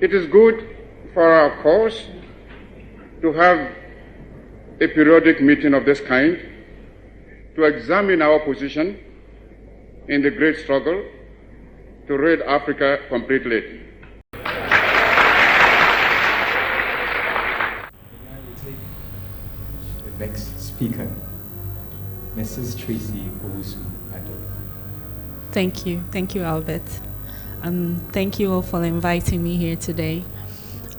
It is good for our cause to have a periodic meeting of this kind to examine our position in the great struggle to rid Africa completely. I will take the next speaker, Mrs. TRACY OWUSU ADDO. Thank you, Albert. Thank you all for inviting me here today.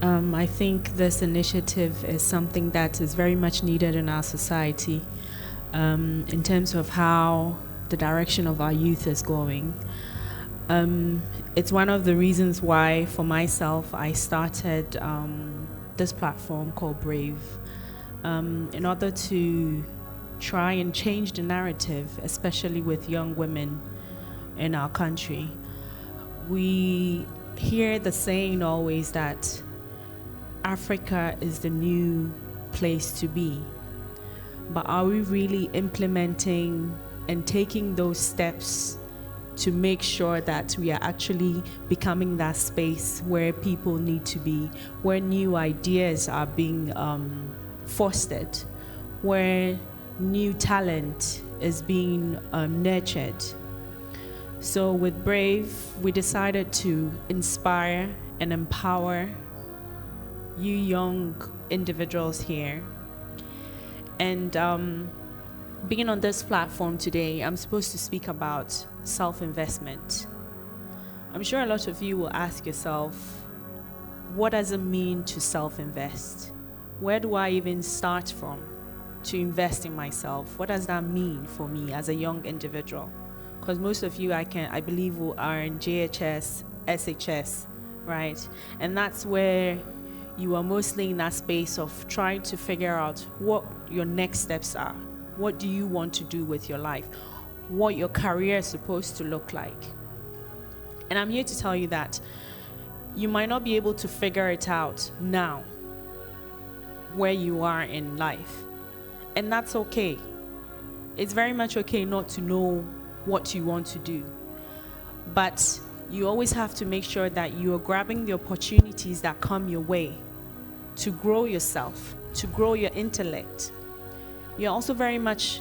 I think this initiative is something that is very much needed in our society in terms of how the direction of our youth is going. It's one of the reasons why, for myself, I started this platform called Brave in order to try and change the narrative, especially with young women in our country. We hear the saying always that Africa is the new place to be. But are we really implementing and taking those steps to make sure that we are actually becoming that space where people need to be, where new ideas are being fostered, where new talent is being nurtured? So with Brave, we decided to inspire and empower you young individuals here. And being on this platform today, I'm supposed to speak about self-investment. I'm sure a lot of you will ask yourself, what does it mean to self-invest? Where do I even start from to invest in myself? What does that mean for me as a young individual? Because most of you, I believe, are in JHS, SHS, right? And that's where you are mostly in that space of trying to figure out what your next steps are. What do you want to do with your life? What your career is supposed to look like. And I'm here to tell you that you might not be able to figure it out now, where you are in life. And that's okay. It's very much okay not to know what you want to do. But you always have to make sure that you are grabbing the opportunities that come your way to grow yourself, to grow your intellect. You're also very much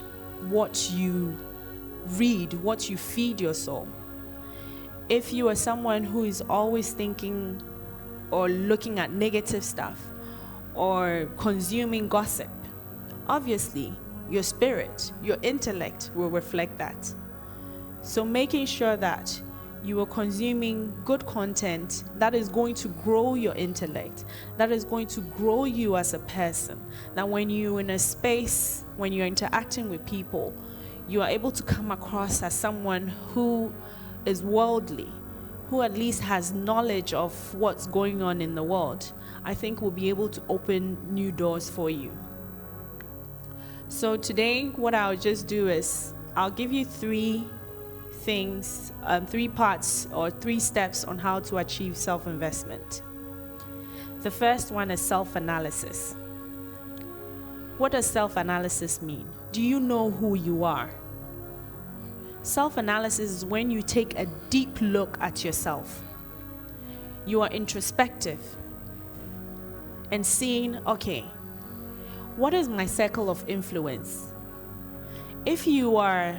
what you read, what you feed your soul. If you are someone who is always thinking or looking at negative stuff or consuming gossip, obviously your spirit, your intellect will reflect that. So making sure that you are consuming good content that is going to grow your intellect, that is going to grow you as a person, that when you're in a space, when you're interacting with people, you are able to come across as someone who is worldly, who at least has knowledge of what's going on in the world. I think will be able to open new doors for you. So today, what I'll just do is I'll give you three things, 3 parts or 3 steps on how to achieve self-investment. The first one is self-analysis. What does self-analysis mean? Do you know who you are? Self-analysis is when you take a deep look at yourself. You are introspective and seeing, okay, what is my circle of influence? If you are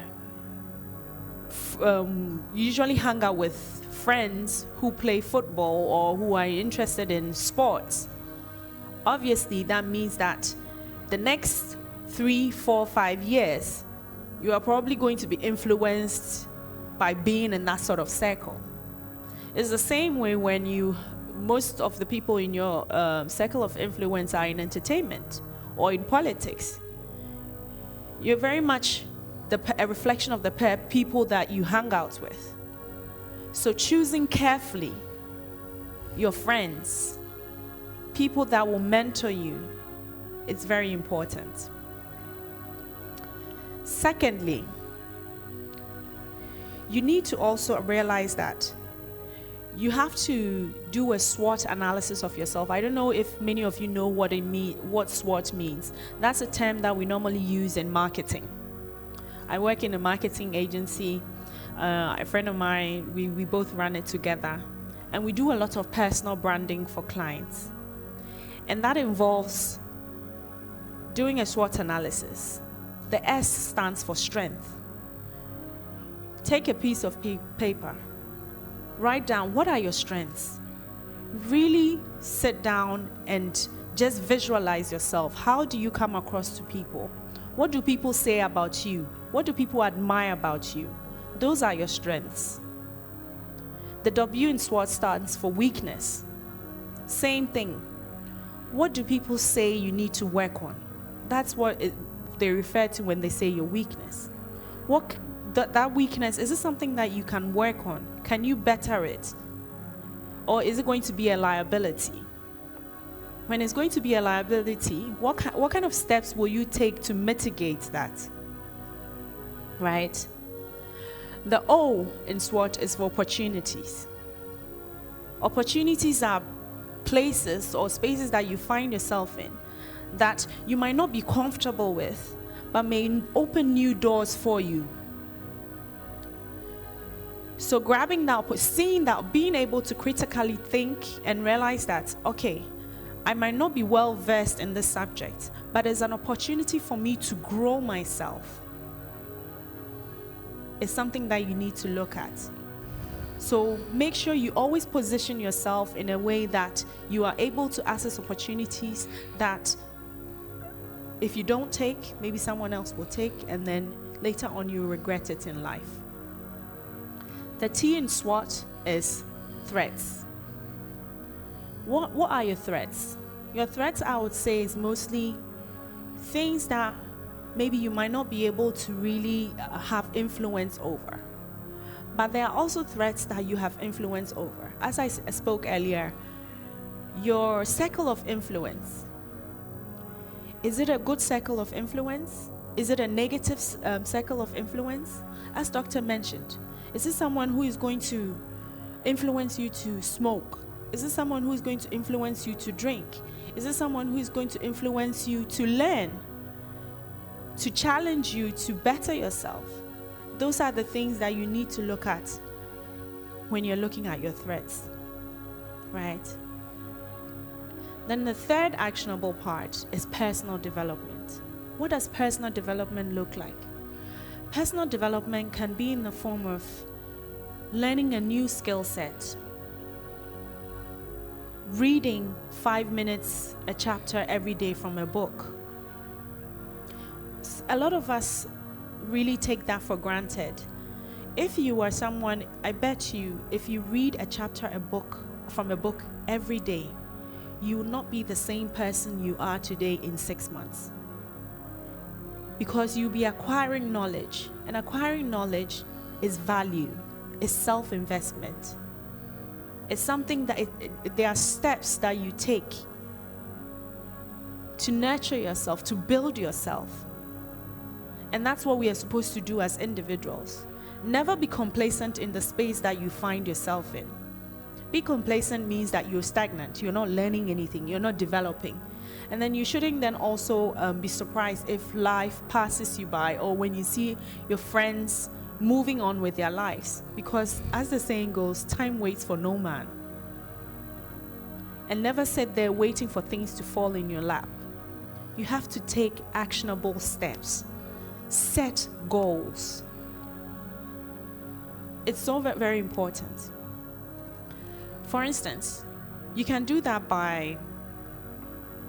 you usually hang out with friends who play football or who are interested in sports, obviously that means that the next 3, 4, 5 years, you are probably going to be influenced by being in that sort of circle. It's the same way when most of the people in your circle of influence are in entertainment or in politics. You're very much a reflection of the people that you hang out with. So choosing carefully your friends, people that will mentor you, it's very important. Secondly, you need to also realize that you have to do a SWOT analysis of yourself. I don't know if many of you know what SWOT means. That's a term that we normally use in marketing. I work in a marketing agency. A friend of mine, we both run it together. and we do a lot of personal branding for clients. And that involves doing a SWOT analysis. The S stands for strength. Take a piece of paper. Write down, what are your strengths? Really sit down and just visualize yourself. How do you come across to people? What do people say about you? What do people admire about you? Those are your strengths. The W in SWOT stands for weakness. Same thing. What do people say you need to work on? That's what they refer to when they say your weakness. That weakness, is it something that you can work on? Can you better it? Or is it going to be a liability? When it's going to be a liability, what kind of steps will you take to mitigate that? Right? The O in SWOT is for opportunities. Opportunities are places or spaces that you find yourself in that you might not be comfortable with, but may open new doors for you. So grabbing that, seeing that, being able to critically think and realize that, okay, I might not be well versed in this subject, but there's an opportunity for me to grow myself. It's something that you need to look at. So make sure you always position yourself in a way that you are able to access opportunities that if you don't take, maybe someone else will take, and then later on you regret it in life. The T in SWOT is threats. What are your threats? Your threats, I would say, is mostly things that maybe you might not be able to really have influence over. But there are also threats that you have influence over. As I spoke earlier, your circle of influence. Is it a good circle of influence? Is it a negative circle of influence? As Doctor mentioned, is it someone who is going to influence you to smoke? Is it someone who is going to influence you to drink? Is it someone who is going to influence you to learn, to challenge you to better yourself? Those are the things that you need to look at when you're looking at your threats, right? Then the third actionable part is personal development. What does personal development look like? Personal development can be in the form of learning a new skill set, reading 5 minutes a chapter every day from a book. A lot of us really take that for granted. If you are someone, I bet you, if you read a chapter from a book every day, you will not be the same person you are today in 6 months. Because you'll be acquiring knowledge, and acquiring knowledge is value, is self-investment. It's something that there are steps that you take to nurture yourself, to build yourself. And that's what we are supposed to do as individuals. Never be complacent in the space that you find yourself in. Be complacent means that you're stagnant, you're not learning anything, you're not developing. And then you shouldn't then also be surprised if life passes you by, or when you see your friends moving on with their lives. Because as the saying goes, time waits for no man. And never sit there waiting for things to fall in your lap. You have to take actionable steps. Set goals. It's so very important. For instance, you can do that by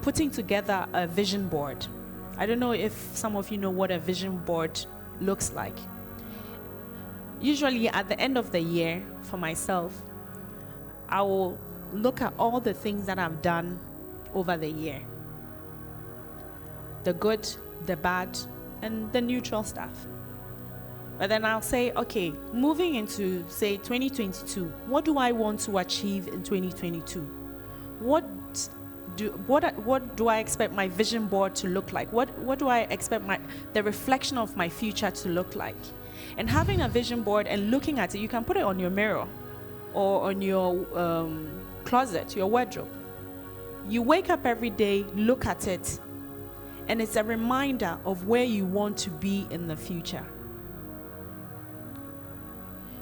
putting together a vision board. I don't know if some of you know what a vision board looks like. Usually at the end of the year, for myself, I will look at all the things that I've done over the year. The good, the bad, and the neutral stuff. But then I'll say, okay, moving into, say, 2022, what do I want to achieve in 2022? What do I expect my vision board to look like? What do I expect the reflection of my future to look like? And having a vision board and looking at it, you can put it on your mirror or on your closet, your wardrobe. You wake up every day, look at it, and it's a reminder of where you want to be in the future.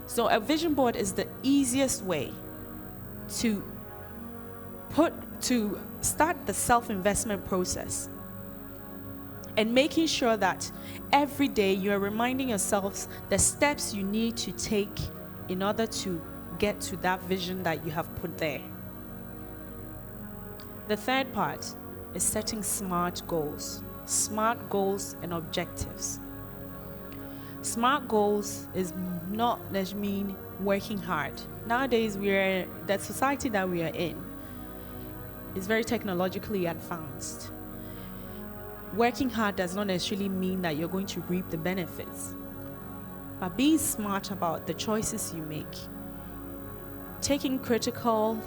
So a vision board is the easiest way to start the self-investment process and making sure that every day you're reminding yourselves the steps you need to take in order to get to that vision that you have put there. The third part is setting smart goals and objectives. Smart goals is not just mean working hard. Nowadays, the society that we are in is very technologically advanced. Working hard does not necessarily mean that you're going to reap the benefits, but being smart about the choices you make, taking critical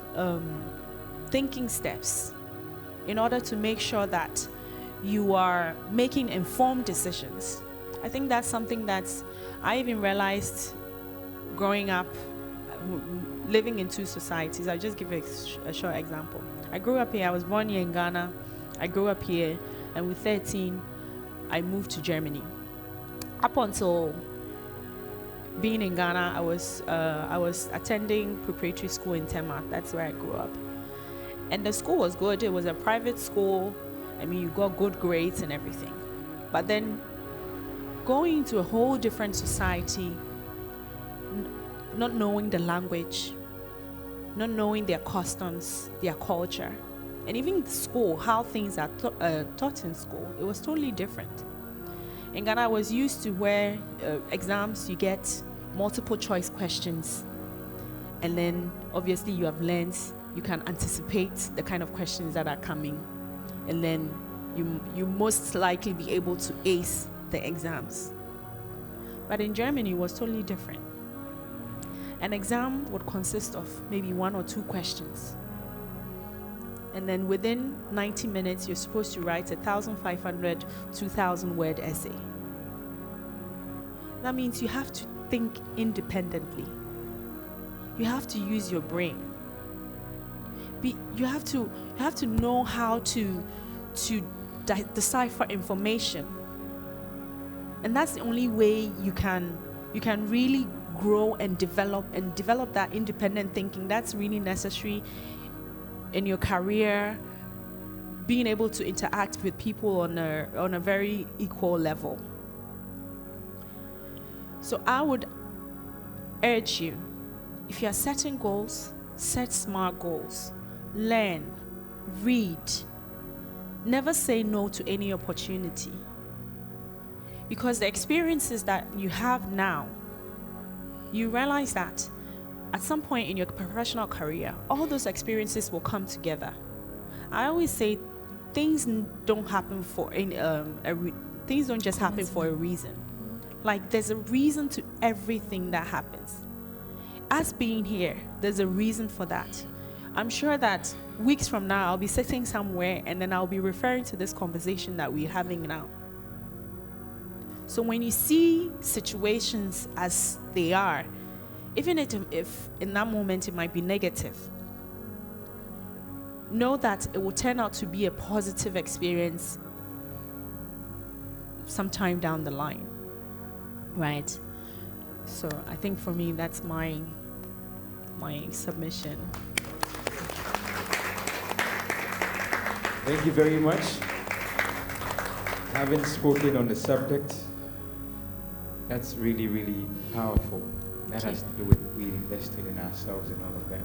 thinking steps in order to make sure that you are making informed decisions. I think that's something that's I even realized growing up, living in two societies. I'll just give a short example. I grew up here. I was born here in Ghana. I grew up here, and with 13, I moved to Germany. Up until being in Ghana, I was attending preparatory school in Tema. That's where I grew up, and the school was good. It was a private school. I mean, you got good grades and everything. But then going to a whole different society, not knowing the language, not knowing their customs, their culture, and even the school, how things are taught in school, it was totally different. In Ghana, I was used to where exams, you get multiple choice questions, and then obviously you have learned, you can anticipate the kind of questions that are coming, and then you most likely be able to ace the exams. But in Germany, it was totally different. An exam would consist of maybe 1 or 2 questions. And then within 90 minutes, you're supposed to write 1,500, 2,000 word essay. That means you have to think independently. You have to use your brain. You have to know how to decipher information. And that's the only way you can really grow and develop that independent thinking. That's really necessary in your career, being able to interact with people on a very equal level. So I would urge you, if you are setting goals, set smart goals. Learn, read. Never say no to any opportunity. Because the experiences that you have now, you realize that at some point in your professional career, all those experiences will come together. I always say things don't happen things don't just happen for a reason. Like, there's a reason to everything that happens. Us being here, there's a reason for that. I'm sure that weeks from now, I'll be sitting somewhere and then I'll be referring to this conversation that we're having now. So when you see situations as they are, even if in that moment it might be negative, know that it will turn out to be a positive experience sometime down the line, right? So I think for me, that's my submission. Thank you very much. Having spoken on the subject, that's really, really powerful. That has to do with we invested in ourselves and all of that.